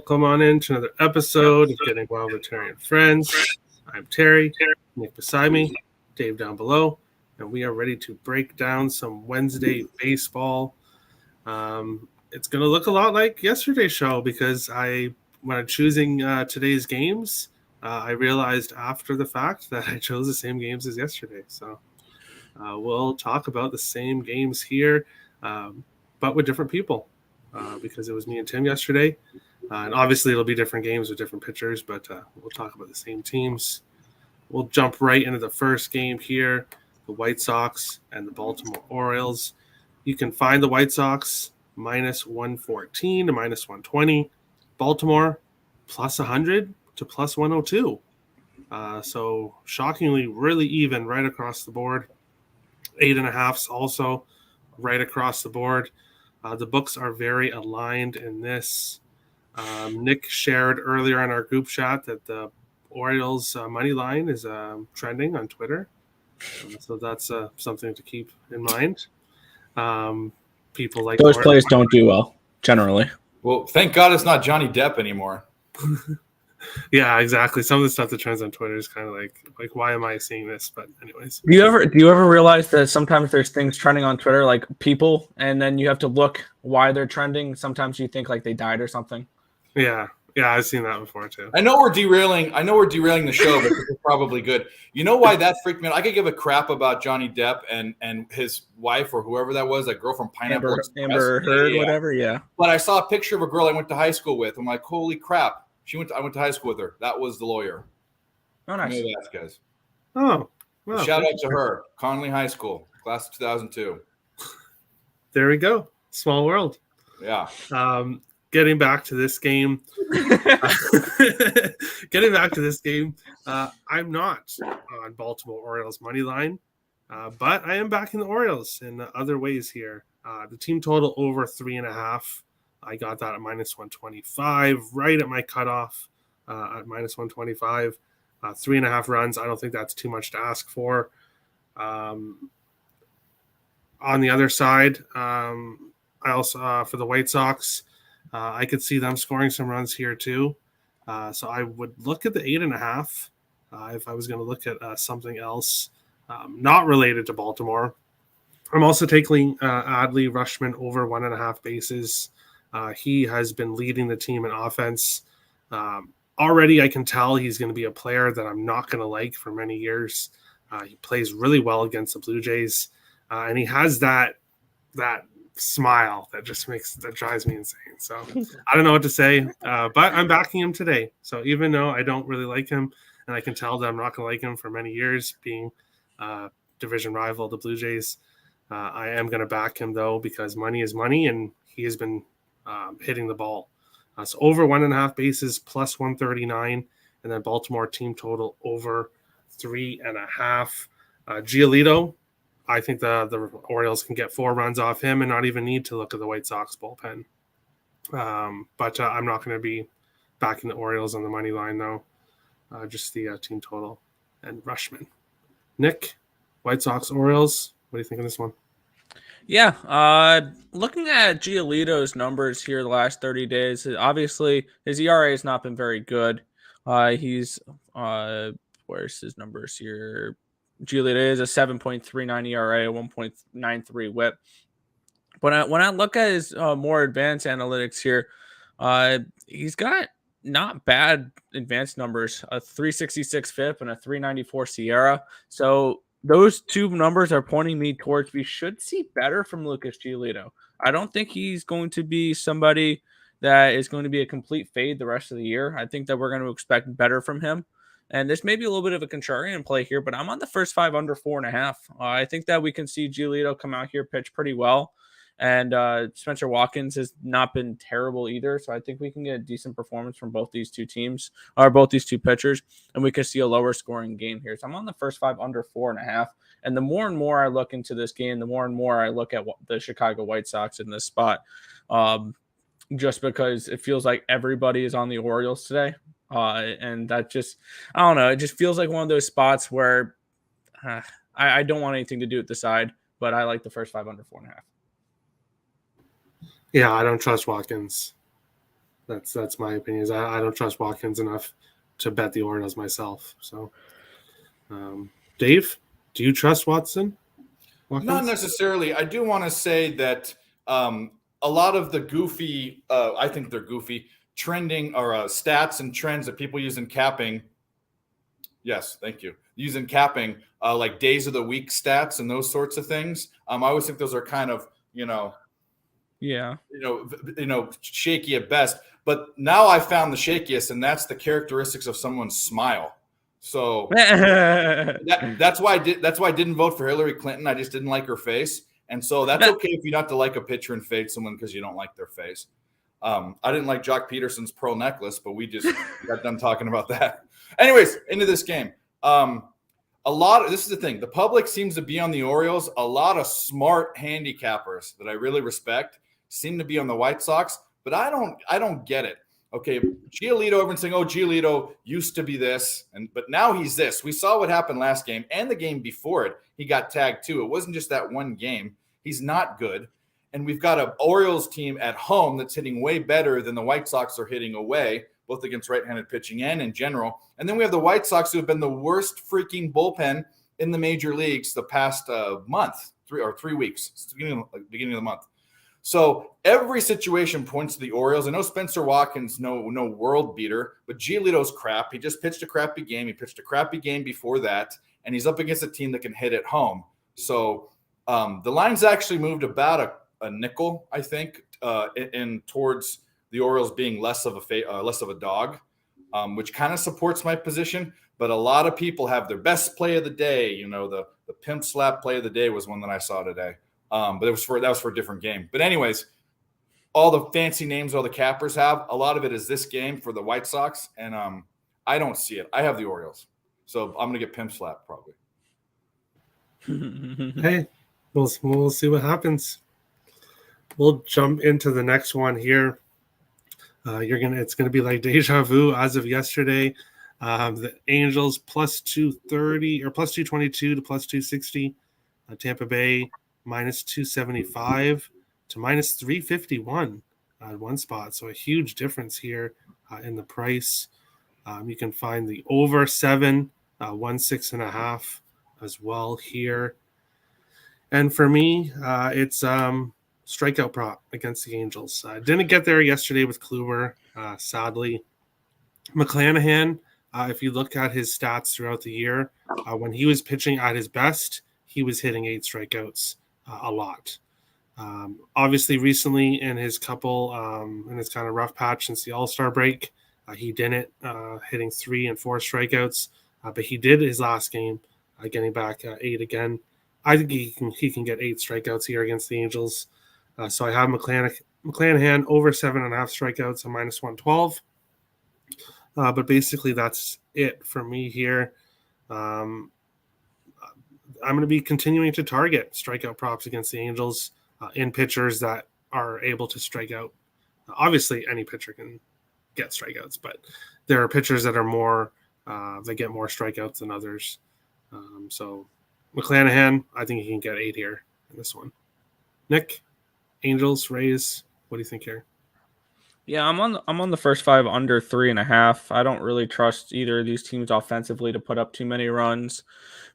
Welcome on in to another episode of Getting Wild with Terry and Friends. I'm Terry, Nick beside me, Dave down below, and we are ready to break down some Wednesday baseball. It's going to look a lot like yesterday's show because when I'm choosing today's games, I realized after the fact that I chose the same games as yesterday. So we'll talk about the same games here, but with different people. Because it was me and Tim yesterday. And obviously it'll be different games with different pitchers, but we'll talk about the same teams. We'll jump right into the first game here, the White Sox and the Baltimore Orioles. You can find the White Sox minus 114 to minus 120. Baltimore plus 100 to plus 102. So shockingly really even right across the board. 8.5s also right across the board. The books are very aligned in this. Nick shared earlier in our group chat that the Orioles money line is trending on Twitter. So that's something to keep in mind. People like those plays don't do well, generally. Well, thank God it's not Johnny Depp anymore. Yeah, exactly. Some of the stuff that trends on Twitter is kind of like why am I seeing this? But anyways, do you ever realize that sometimes there's things trending on Twitter like people, and then you have to look why they're trending? Sometimes you think like they died or something. Yeah, I've seen that before too. I know we're derailing the show, but it's probably good. You know why that freaked me out? I could give a crap about Johnny Depp and his wife or whoever that was, that girl from Pineapple Express. Amber Heard, whatever. Yeah. But I saw a picture of a girl I went to high school with. I'm like, holy crap. I went to high school with her. That was the lawyer. Oh, nice. Vasquez. Oh, well, shout out to her. Conley High School, class of 2002. There we go. Small world. Yeah. Getting back to this game. I'm not on Baltimore Orioles money line, but I am backing the Orioles in other ways here. The team total over 3.5. I got that at minus 125, right at my cutoff at minus 125. 3.5 runs. I don't think that's too much to ask for. On the other side, I also for the White Sox, I could see them scoring some runs here too. So I would look at the 8.5 if I was going to look at something else not related to Baltimore. I'm also taking Adley Rutschman over 1.5 bases. He has been leading the team in offense. Already I can tell he's going to be a player that I'm not going to like for many years. He plays really well against the Blue Jays. And he has that smile that drives me insane. So I don't know what to say, but I'm backing him today. So even though I don't really like him, and I can tell that I'm not going to like him for many years, being division rival of the Blue Jays, I am going to back him though, because money is money, and he has been hitting the ball. So over 1.5 bases plus 139, and then Baltimore team total over 3.5. Giolito, I think the Orioles can get 4 runs off him and not even need to look at the White Sox bullpen. But I'm not going to be backing the Orioles on the money line, though. Just the team total and Rutschman. Nick, White Sox, Orioles, what do you think of this one? Yeah, looking at Giolito's numbers here the last 30 days, obviously his ERA has not been very good. He's where's his numbers here? Giolito is a 7.39 ERA, 1.93 WHIP. But when I look at his more advanced analytics here, he's got not bad advanced numbers, a 366 FIP and a 394 SIERA. So those two numbers are pointing me towards we should see better from Lucas Giolito. I don't think he's going to be somebody that is going to be a complete fade the rest of the year. I think that we're going to expect better from him. And this may be a little bit of a contrarian play here, but I'm on the first 5 under 4.5. I think that we can see Giolito come out here, pitch pretty well. And Spencer Watkins has not been terrible either. So I think we can get a decent performance from both these two teams, or both these two pitchers, and we could see a lower scoring game here. So I'm on the first 5 under 4.5. And the more and more I look into this game, the more and more I look at the Chicago White Sox in this spot, just because it feels like everybody is on the Orioles today. And that just, I don't know, it just feels like one of those spots where I don't want anything to do with the side, but I like the first 5 under 4.5. Yeah, I don't trust Watkins. That's my opinion. I don't trust Watkins enough to bet the Orioles myself. So, Dave, do you trust Watkins? Not necessarily. I do want to say that a lot of the goofy, I think they're goofy, trending or stats and trends that people use in capping. Yes, thank you. Using capping, like days of the week stats and those sorts of things. I always think those are kind of, shaky at best. But now I found the shakiest, and that's the characteristics of someone's smile. So that's why I didn't vote for Hillary Clinton. I just didn't like her face, and so that's okay if you not to like a pitcher and fade someone because you don't like their face. I didn't like Jock Peterson's pearl necklace, but we just got done talking about that. Anyways, into this game. This is the thing. The public seems to be on the Orioles. A lot of smart handicappers that I really respect seem to be on the White Sox, but I don't get it. Okay, Giolito, everyone's saying, Giolito used to be this, but now he's this. We saw what happened last game and the game before it. He got tagged too. It wasn't just that one game. He's not good. And we've got an Orioles team at home that's hitting way better than the White Sox are hitting away, both against right-handed pitching and in general. And then we have the White Sox, who have been the worst freaking bullpen in the major leagues the past month, 3 weeks. It's the beginning of the month. So every situation points to the Orioles. I know Spencer Watkins, no world beater, but Giolito's crap. He just pitched a crappy game. He pitched a crappy game before that, and he's up against a team that can hit at home. So the line's actually moved about a nickel, I think, in towards the Orioles being less of a dog, which kind of supports my position. But a lot of people have their best play of the day. The pimp slap play of the day was one that I saw today. But that was for a different game. But anyways, all the fancy names all the cappers have, a lot of it is this game for the White Sox, and I don't see it. I have the Orioles, so I'm gonna get pimp slap probably. Hey, we'll see what happens. We'll jump into the next one here. It's gonna be like deja vu as of yesterday. The Angels plus 230 or plus 222 to plus 260. Tampa Bay minus 275 to minus 351 at one spot. So a huge difference here in the price. You can find the over 7, 16.5 as well here. And for me, it's strikeout prop against the Angels. Didn't get there yesterday with Kluber, sadly. McClanahan, if you look at his stats throughout the year, when he was pitching at his best, he was hitting 8 strikeouts a lot. Obviously, recently in his kind of rough patch since the All-Star break, he didn't, hitting 3 and 4 strikeouts, but he did his last game, getting back 8 again. I think he can get 8 strikeouts here against the Angels. So I have McClanahan over 7.5 strikeouts at minus 112. But basically, that's it for me here. I'm going to be continuing to target strikeout props against the Angels in pitchers that are able to strike out. Obviously, any pitcher can get strikeouts, but there are pitchers that are more that get more strikeouts than others. So McClanahan, I think he can get 8 here in this one. Nick, Angels, Rays, what do you think here? Yeah, I'm on the first 5 under 3.5. I don't really trust either of these teams offensively to put up too many runs.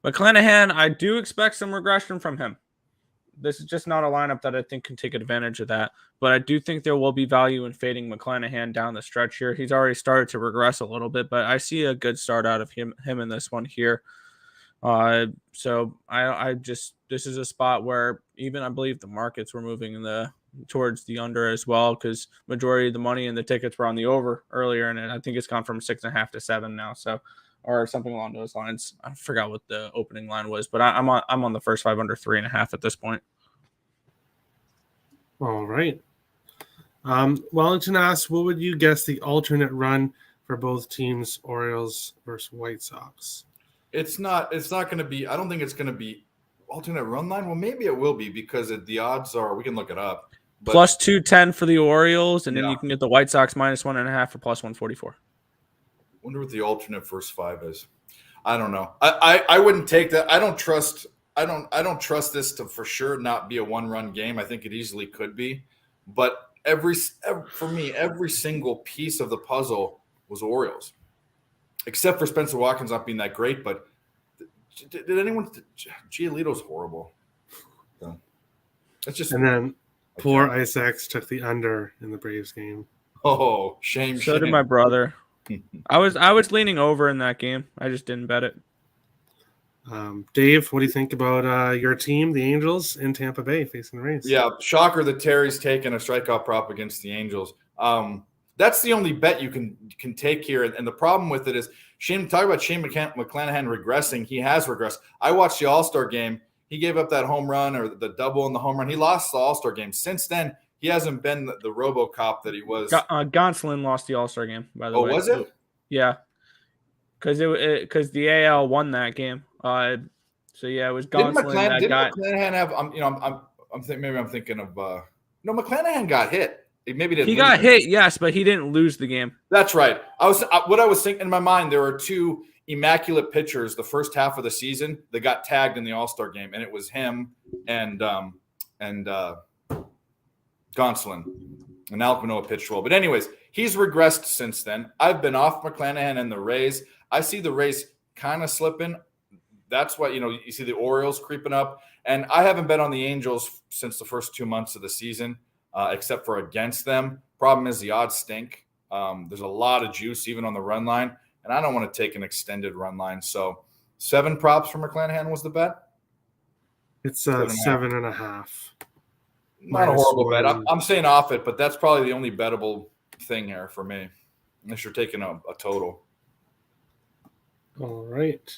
McClanahan, I do expect some regression from him. This is just not a lineup that I think can take advantage of that. But I do think there will be value in fading McClanahan down the stretch here. He's already started to regress a little bit, but I see a good start out of him in this one here. So this is a spot where even I believe the markets were moving towards the under as well, because majority of the money and the tickets were on the over earlier, and I think it's gone from 6.5 to 7 now, so or something along those lines. I forgot what the opening line was, but I'm on the first 5 under 3.5 at this point. All right. Wellington asks, what would you guess the alternate run for both teams, Orioles versus White Sox? It's not going to be. I don't think it's going to be alternate run line. Well, maybe it will be because the odds are. We can look it up. But, plus 210 for the Orioles, and then you can get the White Sox minus 1.5 for plus 144. Wonder what the alternate first 5 is. I don't know. I wouldn't take that. I don't trust this to for sure not be a 1-run game. I think it easily could be, but for me, every single piece of the puzzle was Orioles, except for Spencer Watkins not being that great. But did anyone? Giolito's horrible. So, it's just. And then poor Isaacs took the under in the Braves game. Oh, shame. So did my brother. I was leaning over in that game. I just didn't bet it. Dave, what do you think about your team, the Angels, in Tampa Bay facing the Rays? Yeah, shocker that Terry's taking a strikeout prop against the Angels. That's the only bet you can take here. And the problem with it is talk about Shane McClanahan regressing. He has regressed. I watched the All-Star game. He gave up that home run or the double in the home run. He lost the All-Star game. Since then, he hasn't been the RoboCop that he was. Gonsolin lost the All-Star game, by the way. Oh, was it? Yeah. Because the AL won that game. So yeah, it was Gonsolin didn't McClanahan have? Maybe I'm thinking of. No, McClanahan got hit. He got hit, yes, but he didn't lose the game. That's right. What I was thinking in my mind, there were two immaculate pitchers the first half of the season that got tagged in the All-Star game, and it was him and Gonsolin. And Alek Manoah pitched well. But anyways, he's regressed since then. I've been off McClanahan and the Rays. I see the Rays kind of slipping. That's why, you see the Orioles creeping up. And I haven't bet on the Angels since the first 2 months of the season, except for against them. Problem is the odds stink. There's a lot of juice even on the run line, and I don't want to take an extended run line. So 7 props for McClanahan was the bet? It's 7.5. Not a horrible bet. I'm saying off it, but that's probably the only bettable thing here for me, unless you're taking a total. All right.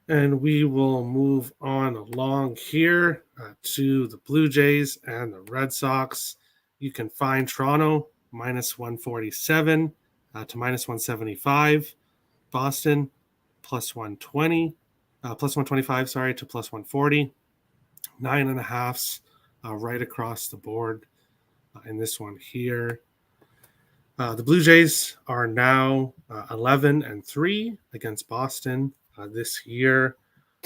And we will move on along here to the Blue Jays and the Red Sox. You can find Toronto minus 147 to minus 175. Boston plus 120, plus 125, to plus 140. 9.5s right across the board in this one here. The Blue Jays are now 11-3 against Boston this year.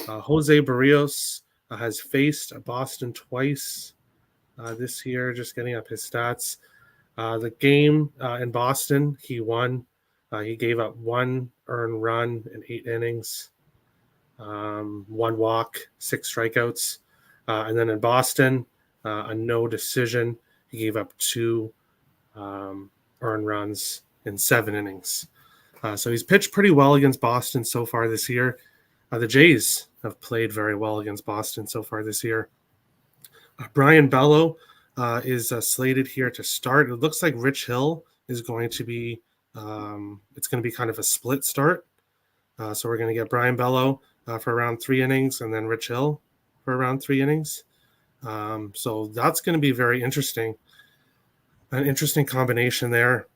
Jose Barrios has faced Boston twice this year, just getting up his stats. The game in Boston, he won. He gave up 1 earned run in 8 innings, 1 walk, 6 strikeouts. And then in Boston, a no decision. He gave up 2 earned runs in 7 innings. So he's pitched pretty well against Boston so far this year. The Jays have played very well against Boston so far this year. Brian Bello is slated here to start. It looks like Rich Hill is going to be it's going to be kind of a split start. So we're going to get Brian Bello for around 3 innings and then Rich Hill for around 3 innings. So that's going to be very interesting. An interesting combination there.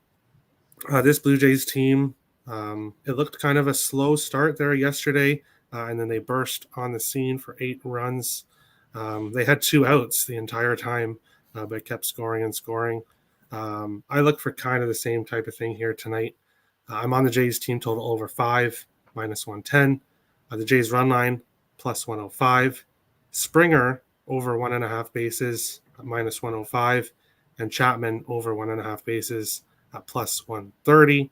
This Blue Jays team, it looked kind of a slow start there yesterday, and then they burst on the scene for 8 runs. They had 2 outs the entire time, but kept scoring and scoring. I look for kind of the same type of thing here tonight. I'm on the Jays team total over 5, minus 110. The Jays run line, plus 105. Springer, over 1.5 bases, minus 105. And Chapman, over 1.5 bases, plus 130.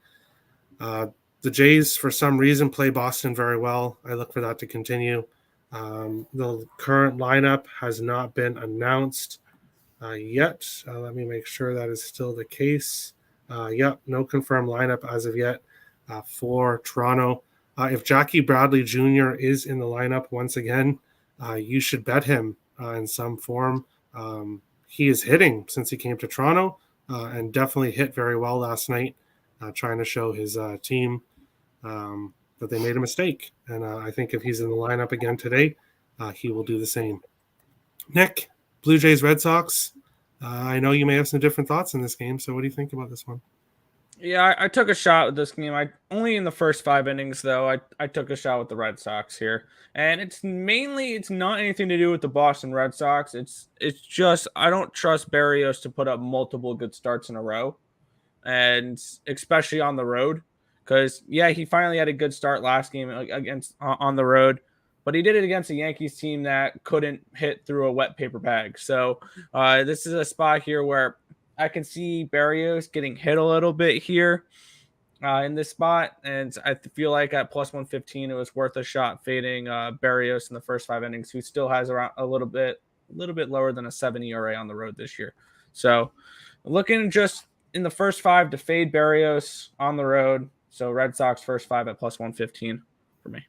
The Jays, for some reason, play Boston very well. I look for that to continue. The current lineup has not been announced yet. Let me make sure that is still the case. Yep, no confirmed lineup as of yet for Toronto. If Jackie Bradley Jr. is in the lineup once again, you should bet him in some form. He is hitting since he came to Toronto and definitely hit very well last night, trying to show his team that they made a mistake. And I think if he's in the lineup again today, he will do the same. Nick, Blue Jays, Red Sox. I know you may have some different thoughts in this game, so what do you think about this one? Yeah, I took a shot with this game. I only in the first 5 innings, though. I took a shot with the Red Sox here, and it's not anything to do with the Boston Red Sox. It's just I don't trust Barrios to put up multiple good starts in a row, and especially on the road, because he finally had a good start last game against on the road, but he did it against a Yankees team that couldn't hit through a wet paper bag. So this is a spot here where I can see Berrios getting hit a little bit here in this spot. And I feel like at plus 115, it was worth a shot fading Berrios in the first 5 innings, who still has around a little bit lower than a 7 ERA on the road this year. So looking just in the first 5 to fade Berrios on the road. So Red Sox first 5 at plus 115 for me.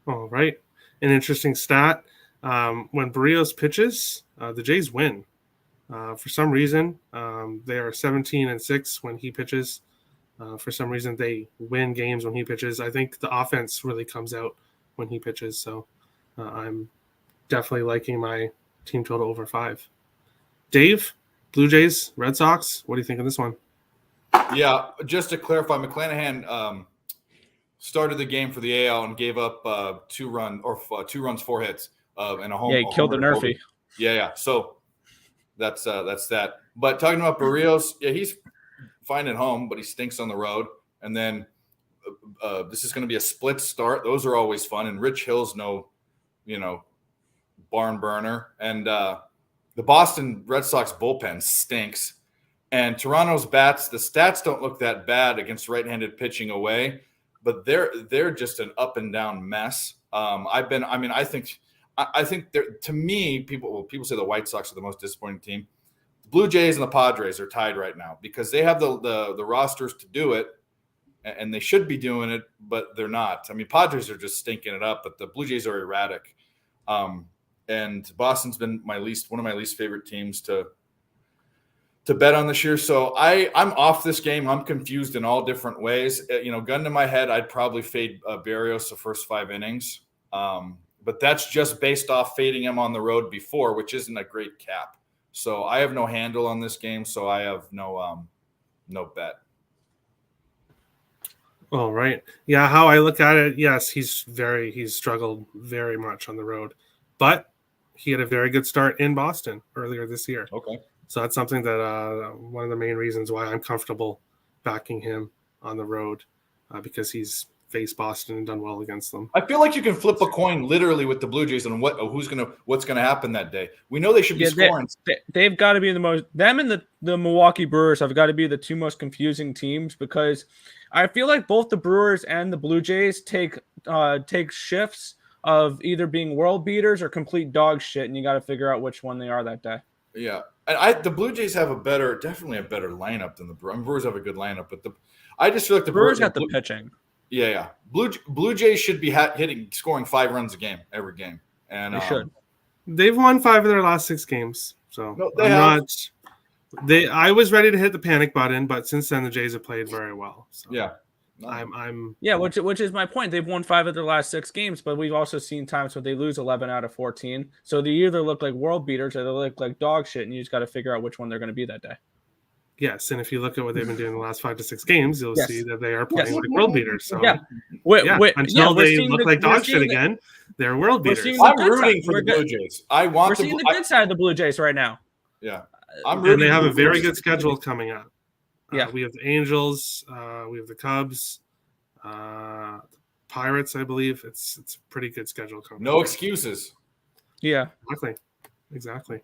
All right. An interesting stat. When Berrios pitches, the Jays win. For some reason, they are 17-6 when he pitches. For some reason, they win games when he pitches. I think the offense really comes out when he pitches. So I'm definitely liking my team total over 5. Dave, Blue Jays, Red Sox, what do you think of this one? Yeah, just to clarify, McClanahan started the game for the AL and gave up 2 runs, 4 hits, and a home. Yeah, he killed the Nerfy. Yeah. So that's that. But talking about Berrios, yeah, he's fine at home, but he stinks on the road. And then this is going to be a split start. Those are always fun. And Rich Hill's no, barn burner. And the Boston Red Sox bullpen stinks. And Toronto's bats, the stats don't look that bad against right-handed pitching away, but they're just an up and down mess. I think to me, people say the White Sox are the most disappointing team. The Blue Jays and the Padres are tied right now because they have the rosters to do it, and they should be doing it, but they're not. I mean, Padres are just stinking it up, but the Blue Jays are erratic. And Boston's been one of my least favorite teams to bet on this year. So I'm off this game. I'm confused in all different ways. Gun to my head, I'd probably fade Berrios the first 5 innings. But that's just based off fading him on the road before, which isn't a great cap. So I have no handle on this game. So I have no bet. All right. Yeah, how I look at it, yes, he's struggled very much on the road. But he had a very good start in Boston earlier this year. Okay. So that's something that one of the main reasons why I'm comfortable backing him on the road because he's faced Boston and done well against them. I feel like you can flip a coin literally with the Blue Jays on what's gonna happen that day. We know they should be scoring. They've got to be them and the Milwaukee Brewers have got to be the 2 most confusing teams because I feel like both the Brewers and the Blue Jays take shifts of either being world beaters or complete dog shit, and you got to figure out which one they are that day. Yeah, and the Blue Jays have definitely a better lineup than the Brewers. Brewers have a good lineup, but I just feel like the Brewers got the pitching. Yeah. Blue Jays should be scoring 5 runs a game every game, and they should. They've won 5 of their last 6 games, so no, I was ready to hit the panic button, but since then the Jays have played very well. So. Yeah. Which is my point. They've won 5 of their last 6 games, but we've also seen times where they lose 11 out of 14. So they either look like world beaters or they look like dog shit, and you just got to figure out which one they're going to be that day. Yes, and if you look at what they've been doing the last 5 to 6 games, you'll see that they are playing like world beaters. So until they look like dog shit again, they're world beaters. I'm rooting for the Blue Jays. We're seeing the good side of the Blue Jays right now. Yeah, and they have a very good schedule coming up. We have the Angels, we have the Cubs, Pirates. I believe it's a pretty good schedule coming. No excuses. Yeah, exactly.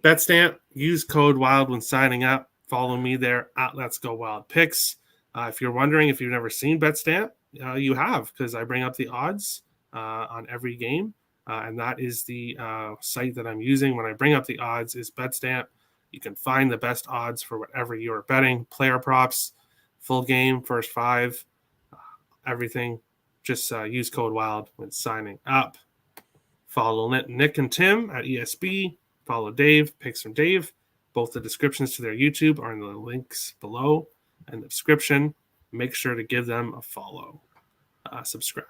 BetStamp, use code WILD when signing up. Follow me there at Let's Go Wild Picks. If you're wondering if you've never seen BetStamp, you have, because I bring up the odds on every game, and that is the site that I'm using when I bring up the odds is BetStamp. You can find the best odds for whatever you are betting, player props, full game, first 5, everything. Just use code WILD when signing up. Follow Nick and Tim at ESB. Follow Dave, Picks from Dave. Both the descriptions to their YouTube are in the links below in the description. Make sure to give them a follow. Subscribe.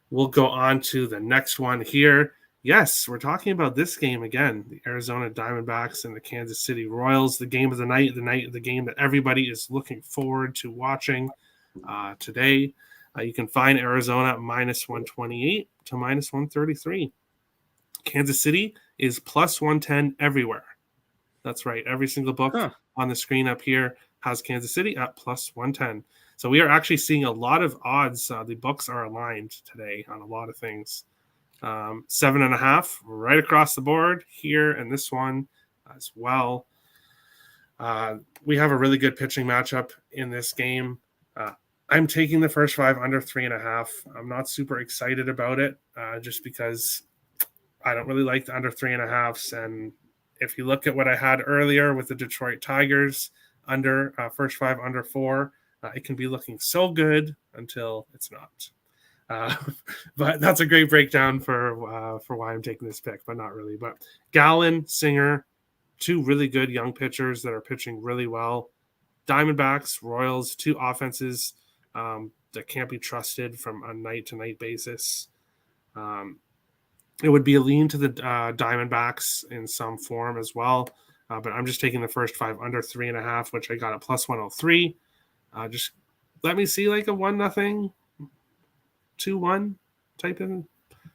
We'll go on to the next one here. Yes, we're talking about this game again. The Arizona Diamondbacks and the Kansas City Royals. The game of the night, the game that everybody is looking forward to watching today. You can find Arizona minus 128 to minus 133. Kansas City is plus 110 everywhere. That's right. Every single book on the screen up here has Kansas City at plus 110. So we are actually seeing a lot of odds. The books are aligned today on a lot of things. 7.5 right across the board here, and this one as well. We have a really good pitching matchup in this game. I'm taking the first 5 under 3.5. I'm not super excited about it, just because I don't really like the under 3.5s. And if you look at what I had earlier with the Detroit Tigers under first 5 under 4, it can be looking so good until it's not. But that's a great breakdown for why I'm taking this pick, but not really. But Gallen, Singer, 2 really good young pitchers that are pitching really well. Diamondbacks, Royals, 2 offenses that can't be trusted from a night-to-night basis. It would be a lean to the Diamondbacks in some form as well, but I'm just taking the first 5 under 3.5, which I got at plus 103. Just let me see like a 1-0, 2-1 type in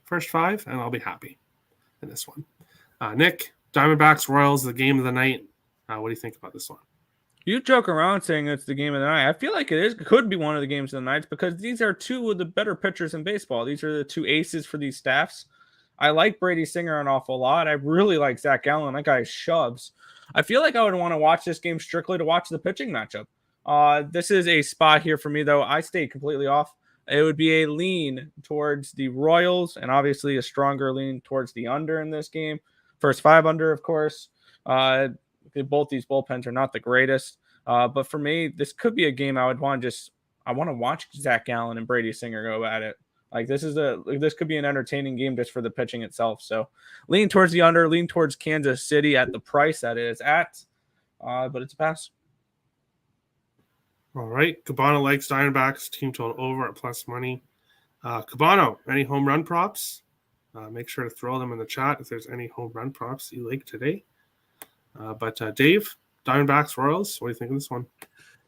first 5, and I'll be happy in this one. Nick, Diamondbacks, Royals, the game of the night. What do you think about this one? You joke around saying it's the game of the night. I feel like it could be one of the games of the nights because these are 2 of the better pitchers in baseball. These are the 2 aces for these staffs. I like Brady Singer an awful lot. I really like Zach Gallen. That guy shoves. I feel like I would want to watch this game strictly to watch the pitching matchup. This is a spot here for me, though. I stayed completely off. It would be a lean towards the Royals and obviously a stronger lean towards the under in this game. First 5 under, of course. Both these bullpens are not the greatest. But for me, this could be a game I would want to watch Zach Gallen and Brady Singer go at it. Like this could be an entertaining game just for the pitching itself. So lean towards the under, lean towards Kansas City at the price that it is at. But it's a pass. All right. Cabano likes Diamondbacks, team total over at plus money. Cabano, any home run props? Make sure to throw them in the chat if there's any home run props you like today. But Dave, Diamondbacks, Royals, what do you think of this one?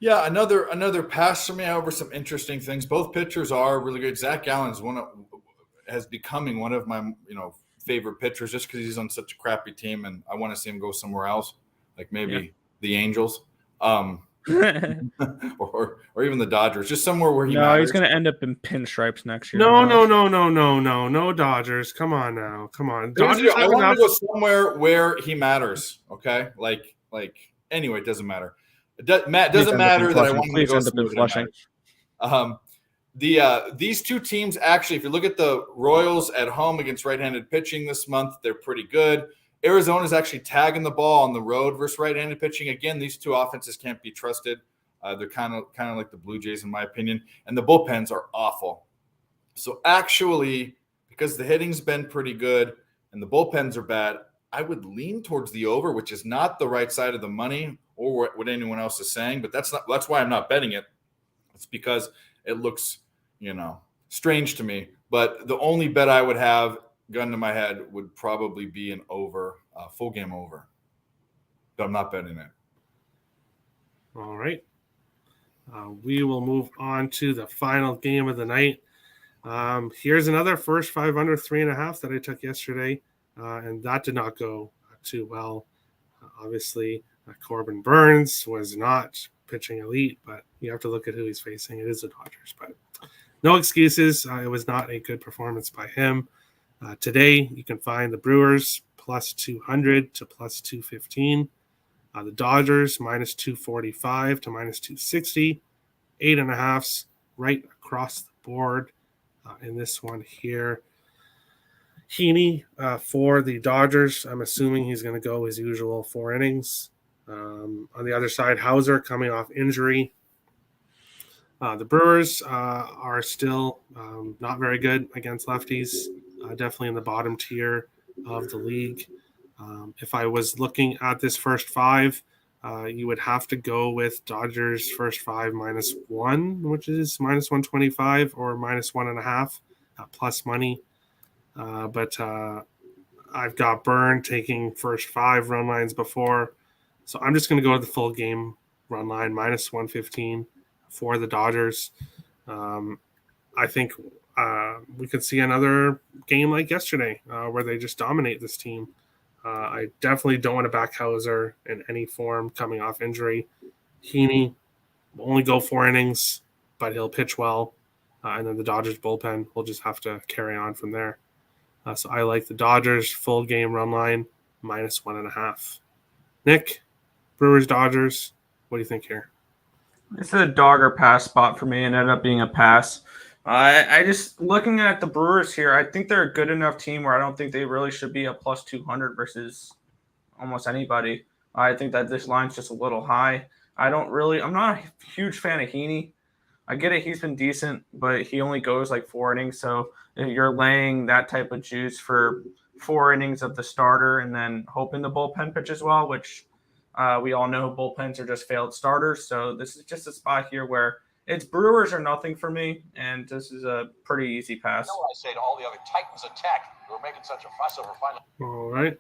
Yeah, another pass for me over some interesting things. Both pitchers are really good. Zach Gallen's has becoming one of my favorite pitchers just because he's on such a crappy team, and I want to see him go somewhere else, like maybe the Angels, or even the Dodgers, just somewhere where he matters. He's going to end up in pinstripes next year. No, Dodgers. Come on now. Come on. Dodgers I want to go somewhere where he matters, okay? Like anyway, it doesn't matter. It doesn't matter that I want to go somewhere Flushing. These 2 teams, actually, if you look at the Royals at home against right-handed pitching this month, they're pretty good. Arizona's actually tagging the ball on the road versus right-handed pitching. Again, these 2 offenses can't be trusted. They're kind of like the Blue Jays, in my opinion. And the bullpens are awful. So actually, because the hitting's been pretty good and the bullpens are bad, I would lean towards the over, which is not the right side of the money or what anyone else is saying. But that's why I'm not betting it. It's because it looks, strange to me. But the only bet I would have, gun to my head, would probably be an over, full game over. But I'm not betting it. All right. We will move on to the final game of the night. Here's another first 5 under 3.5 that I took yesterday, and that did not go too well. Obviously, Corbin Burns was not pitching elite, but you have to look at who he's facing. It is the Dodgers, but no excuses. It was not a good performance by him. Today, you can find the Brewers plus 200 to plus 215. The Dodgers minus 245 to minus 260. 8.5s right across the board in this one here. Heaney for the Dodgers. I'm assuming he's going to go his usual 4 innings. On the other side, Hauser coming off injury. The Brewers are still not very good against lefties. Definitely in the bottom tier of the league. If I was looking at this first 5, you would have to go with Dodgers first 5 -1, which is minus 125 or minus 1.5 plus money. But I've got Byrne taking first 5 run lines before. So I'm just going to go to the full game run line minus 115 for the Dodgers. I think we could see another game like yesterday where they just dominate this team. I definitely don't want to back Hauser in any form coming off injury. Heaney will only go 4 innings. but he'll pitch well. And then the Dodgers bullpen will just have to carry on from there. So I like the Dodgers full game run line -1.5. Nick, Brewers, Dodgers. What do you think here? This is a dog or pass spot for me and ended up being a pass. I just looking at the Brewers here, I think they're a good enough team where I don't think they really should be a plus 200 versus almost anybody. I think that this line's just a little high. I'm not a huge fan of Heaney. I get it, he's been decent, but he only goes like 4 innings. So if you're laying that type of juice for 4 innings of the starter and then hoping the bullpen pitches well, which we all know bullpens are just failed starters. So this is just a spot here where it's Brewers or nothing for me, and this is a pretty easy pass. I say to all the other Titans of Tech who are making such a fuss over finally. All right.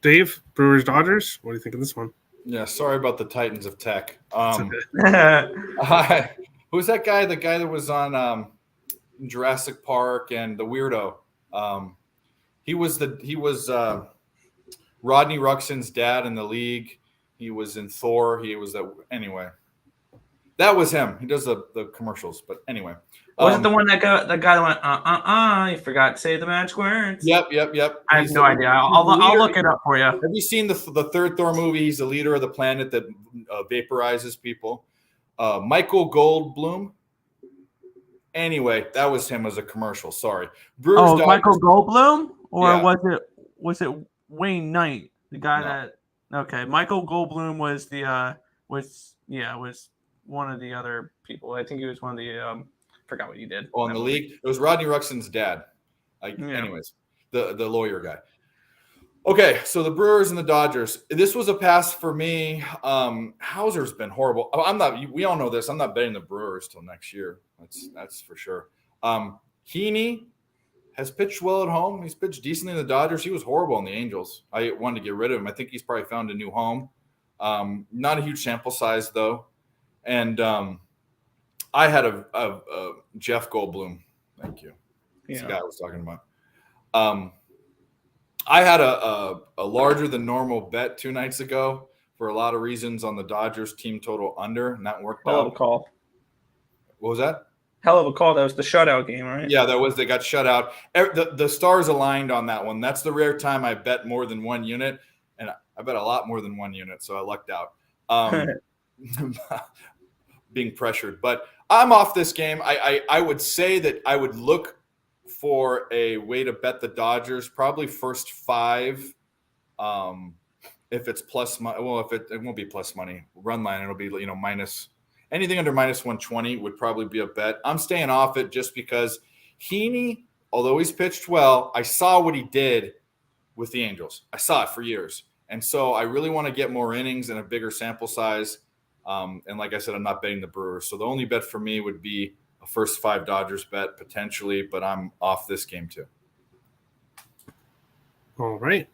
Dave, Brewers, Dodgers. What do you think of this one? Yeah, sorry about the Titans of Tech. Okay. Who's that guy? The guy that was on Jurassic Park and the weirdo. He was Rodney Ruxin's dad in the league. He was in Thor. He was that anyway. That was him. He does the commercials. But anyway, was it the one that guy that went You forgot to say the magic words? Yep. I have no idea. I'll look it up for you. Have you seen the third Thor movie? He's the leader of the planet that vaporizes people. Michael Goldblum. Anyway, that was him as a commercial. Sorry. Brewers, Michael Goldblum, or Yeah. was it Wayne Knight, the guy that? Okay, Michael Goldblum was was one of the other people. I think he was one of the forgot what he did. Oh, in the league, it was Rodney Ruxin's dad. Anyways, the lawyer guy. Okay, so the Brewers and the Dodgers. This was a pass for me. Hauser's been horrible. I'm not. We all know this. I'm not betting the Brewers till next year. That's for sure. Heaney has pitched well at home. He's pitched decently in the Dodgers. He was horrible in the Angels. I wanted to get rid of him. I think he's probably found a new home. Not a huge sample size though, and I had a Jeff Goldblum. Thank you. That's the guy I was talking about. I had a larger than normal bet 2 nights ago for a lot of reasons on the Dodgers team total under, and that worked out. Hell of a call. What was that? Hell of a call. That was the shutout game, right? Yeah, that was. They got shut out. The stars aligned on that one. That's the rare time I bet more than one unit, and I bet a lot more than one unit, so I lucked out. Being pressured. But I'm off this game. I would say that I would look for a way to bet the Dodgers, probably first 5. If it's plus money, well, if it won't be plus money, run line, it'll be minus. Anything under -120 would probably be a bet. I'm staying off it just because Heaney, although he's pitched well, I saw what he did with the Angels. I saw it for years. And so I really want to get more innings and a bigger sample size. And like I said, I'm not betting the Brewers. So the only bet for me would be a first 5 Dodgers bet potentially, but I'm off this game too. All right.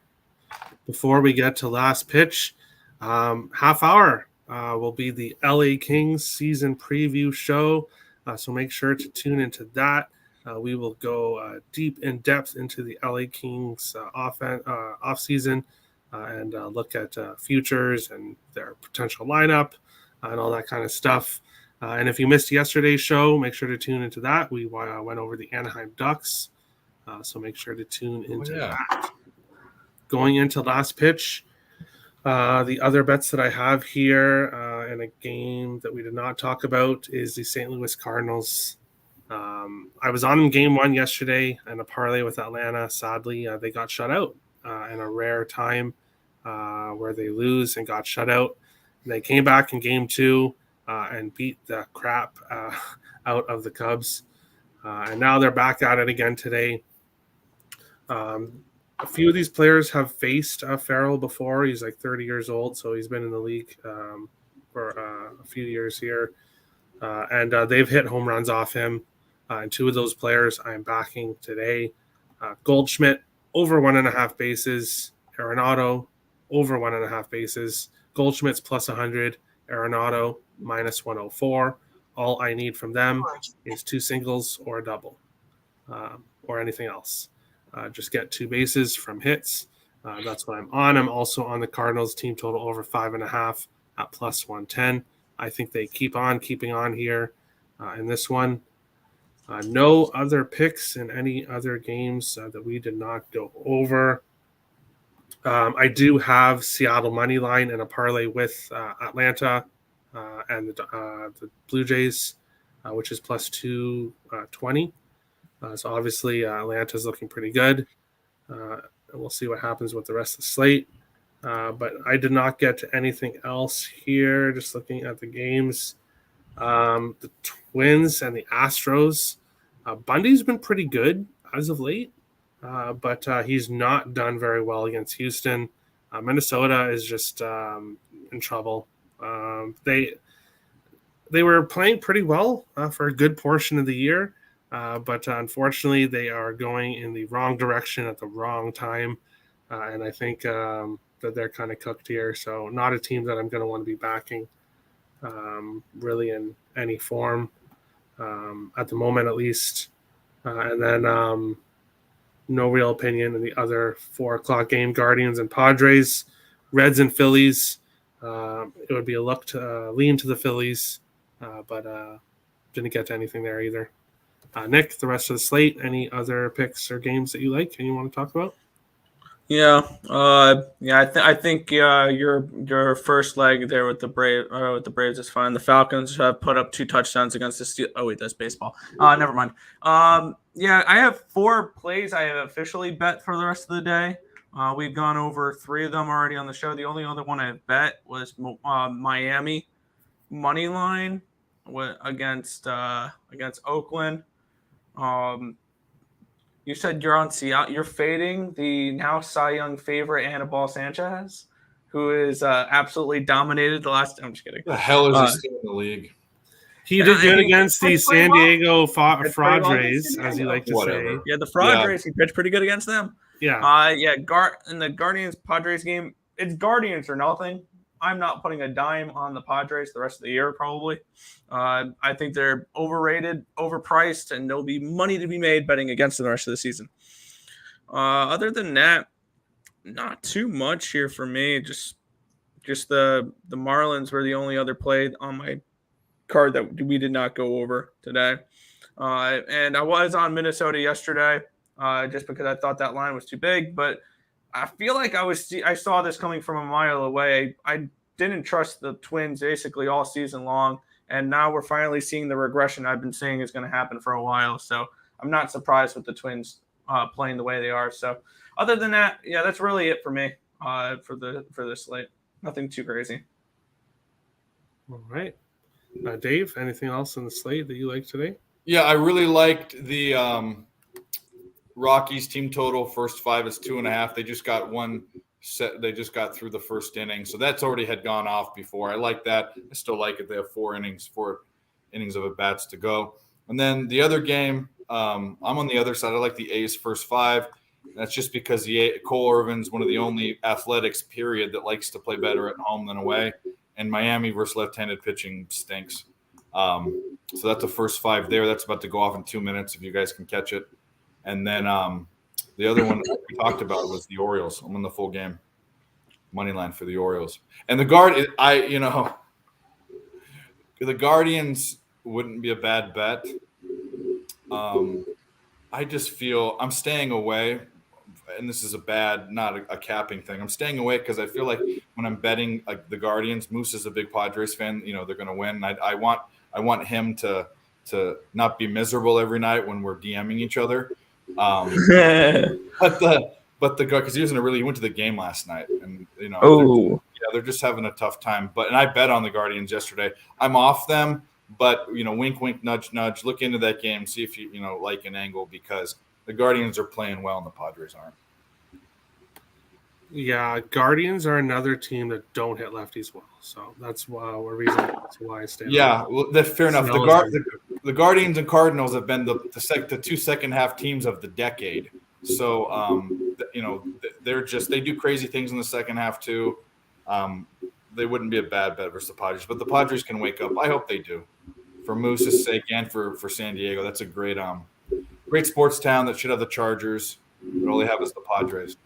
Before we get to last pitch, half hour will be the LA Kings season preview show. So make sure to tune into that. We will go deep in depth into the LA Kings off season and look at futures and their potential lineup and all that kind of stuff. And if you missed yesterday's show, make sure to tune into that. We went over the Anaheim Ducks, so make sure to tune into that. Going into last pitch, the other bets that I have here in a game that we did not talk about is the St. Louis Cardinals. I was on game 1 yesterday in a parlay with Atlanta. Sadly, they got shut out in a rare time where they lose and got shut out. And they came back in game 2 and beat the crap out of the Cubs. And now they're back at it again today. A few of these players have faced Farrell before. He's like 30 years old, so he's been in the league for a few years here. And they've hit home runs off him. And 2 of those players I'm backing today. Goldschmidt, over 1.5 bases. Arenado, over 1.5 bases. Goldschmidt's plus 100. Arenado, minus 104. All I need from them is 2 singles or a double or anything else. Just get 2 bases from hits. That's what I'm on. I'm also on the Cardinals team total over 5.5 at plus 110. I think they keep on keeping on here in this one. No other picks in any other games that we did not go over. I do have Seattle money line and a parlay with Atlanta and the Blue Jays, which is plus 220. So obviously Atlanta's looking pretty good. And we'll see what happens with the rest of the slate. But I did not get to anything else here. Just looking at the games, the Twins and the Astros. Bundy's been pretty good as of late, but he's not done very well against Houston. Minnesota is just in trouble. They were playing pretty well for a good portion of the year, but unfortunately they are going in the wrong direction at the wrong time, and I think that they're kind of cooked here. So not a team that I'm going to want to be backing really in any form at the moment, at least. And then no real opinion in the other 4:00 game, Guardians and Padres, Reds and Phillies. It would be a look to lean to the Phillies, but didn't get to anything there either. Nick, the rest of the slate, any other picks or games that you like and you want to talk about? Yeah, I think your first leg there with the Braves is fine. The Falcons have put up 2 touchdowns against the Steelers. Oh wait, that's baseball. Never mind. Yeah, I have 4 plays I have officially bet for the rest of the day. We've gone over 3 of them already on the show. The only other one I bet was Miami money line against Oakland. You said you're on Seattle. You're fading the now Cy Young favorite Anibal Sanchez, who is absolutely dominated the last. I'm just kidding. The hell is he still in the league? He did good against the San Diego Fraudres, as you like to say. Yeah, the Fraudres. He pitched pretty good against them. Yeah. In the Guardians Padres game, it's Guardians or nothing. I'm not putting a dime on the Padres the rest of the year, probably. I think they're overrated, overpriced, and there'll be money to be made betting against them the rest of the season. Other than that, not too much here for me. Just the Marlins were the only other play on my card that we did not go over today. And I was on Minnesota yesterday just because I thought that line was too big, but I feel like I saw this coming from a mile away. I didn't trust the Twins basically all season long, and now we're finally seeing the regression I've been saying is going to happen for a while. So I'm not surprised with the Twins playing the way they are. So other than that, yeah, that's really it for me for this slate. Nothing too crazy. All right. Dave, anything else on the slate that you like today? Yeah, I really liked the Rockies team total. First 5 is 2.5. They just got one set. They just got through the first inning, so that's already had gone off before. I like that. I still like it. They have 4 innings of at bats to go. And then the other game, I'm on the other side. I like the A's first 5. That's just because Cole Irvin's one of the only athletics, period, that likes to play better at home than away. And Miami versus left-handed pitching stinks. So that's the first 5 there. That's about to go off in 2 minutes if you guys can catch it. And then the other one we talked about was the Orioles. I'm on the full game money line for the Orioles. And the Guardians wouldn't be a bad bet. I just feel I'm staying away, and this is not a capping thing. I'm staying away because I feel like when I'm betting the Guardians, Moose is a big Padres fan. You know they're going to win. I want him to not be miserable every night when we're DMing each other. But the because he went to the game last night, and they're just having a tough time. And I bet on the Guardians yesterday. I'm off them, but wink, wink, nudge, nudge. Look into that game, see if you like an angle because the Guardians are playing well and the Padres aren't. Yeah, Guardians are another team that don't hit lefties well, so that's why I stay. Yeah, well, that's fair enough. The Guardians and Cardinals have been the 2 second half teams of the decade. So they do crazy things in the second half too. They wouldn't be a bad bet versus the Padres, but the Padres can wake up. I hope they do, for Moose's sake and for San Diego. That's a great sports town that should have the Chargers, but all they have is the Padres.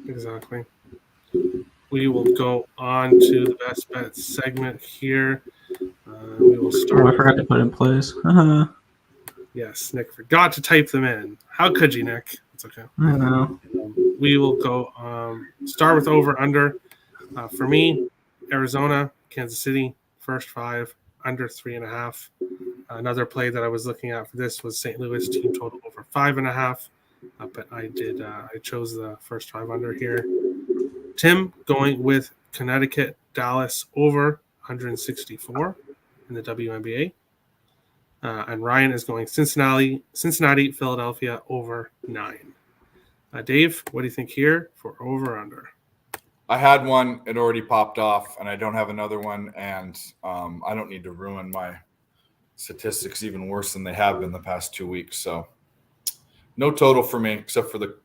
Exactly. we will go on to the best bet segment here. We will start. I forgot to put in plays. Yes, Nick forgot to type them in. How could you, Nick? It's okay. I know. We will go start with over under. For me, Arizona, Kansas City, first 5, under 3.5. Another play that I was looking at for this was St. Louis team total over 5.5. But I chose the first 5 under here. Tim going with Connecticut, Dallas over 164 in the WNBA. And Ryan is going Cincinnati, Philadelphia over 9. Dave, what do you think here for over under? I had one. It already popped off, and I don't have another one. And I don't need to ruin my statistics even worse than they have been the past 2 weeks. So no total for me except for the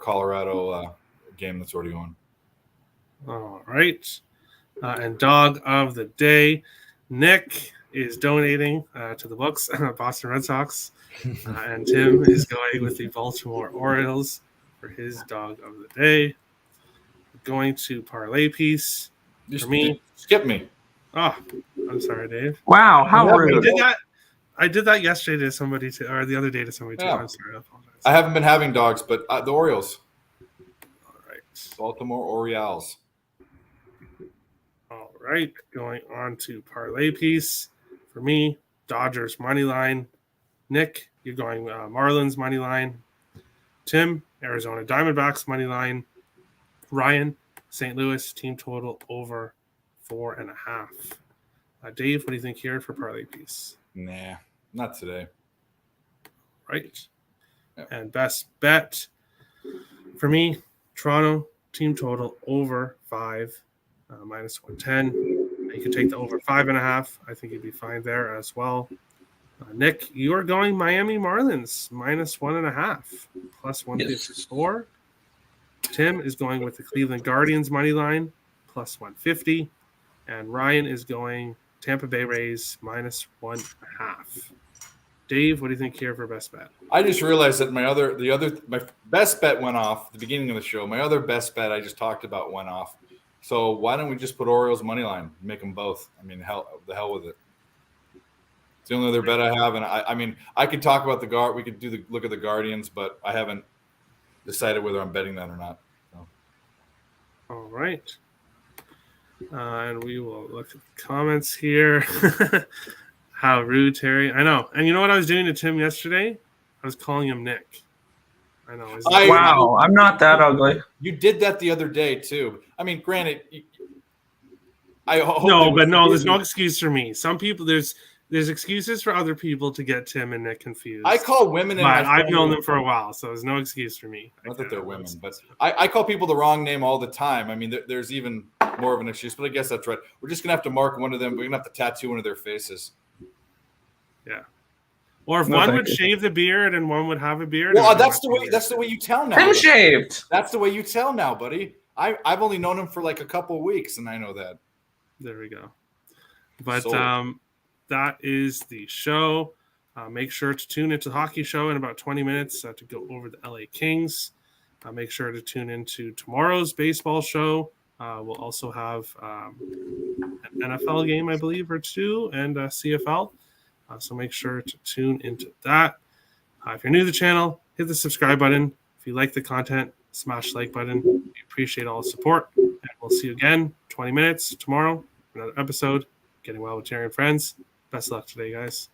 Colorado game that's already on. All right. And dog of the day, Nick is donating to the books, Boston Red Sox. And Tim is going with the Baltimore Orioles for his dog of the day. Going to Parlay Piece. For me. Skip me. Oh, I'm sorry, Dave. Wow, how rude. I did that yesterday to somebody too, or the other day to somebody too. Yeah. I'm sorry, I apologize. I haven't been having dogs, but the Orioles. All right. Baltimore Orioles. All right. Going on to Parlay Piece. For me, Dodgers money line. Nick, you're going Marlins money line. Tim, Arizona Diamondbacks money line. Ryan, St. Louis team total over 4.5. Dave, what do you think here for Parlay Piece? Nah, not today. Right. Yep. And best bet for me, Toronto team total over 5, minus 110. You can take the over 5.5. I think you'd be fine there as well. Nick, you are going Miami Marlins minus 1.5, plus 154. Yes. Tim is going with the Cleveland Guardians money line plus 150, and Ryan is going Tampa Bay Rays minus 1.5. Dave, what do you think here for best bet? I just realized that my best bet went off at the beginning of the show. My other best bet I just talked about went off. So why don't we just put Orioles money line, make them both? I mean, the hell with it. It's the only other bet I have, and I mean, I could talk about the guard. We could look at the Guardians, but I haven't decided whether I'm betting that or not. So. All right, and we will look at the comments here. How rude, Terry! I know, and you know what I was doing to Tim yesterday? I was calling him Nick. I know. Wow, I'm not that ugly. You did that the other day too. I mean, granted, there's no excuse for me. Some people, there's excuses for other people to get Tim and Nick confused. I call women, I've known them for a while, so there's no excuse for me. Not that they're women, but I call people the wrong name all the time. I mean, there's even more of an excuse, but I guess that's right. We're just gonna have to mark one of them. We're gonna have to tattoo one of their faces. Yeah. Or if one would shave the beard and one would have a beard. Well, that's the way you tell now. Tim shaved. That's the way you tell now, buddy. I've only known him for like a couple of weeks, and I know that. There we go. But that is the show. Make sure to tune into the hockey show in about 20 minutes to go over the LA Kings. Make sure to tune into tomorrow's baseball show. We'll also have an NFL game, I believe, or two, and CFL. So make sure to tune into that. If you're new to the channel, hit the subscribe button. If you like the content, smash the like button. We appreciate all the support. And we'll see you again 20 minutes tomorrow for another episode. Getting well with Terry and friends. Best of luck today, guys.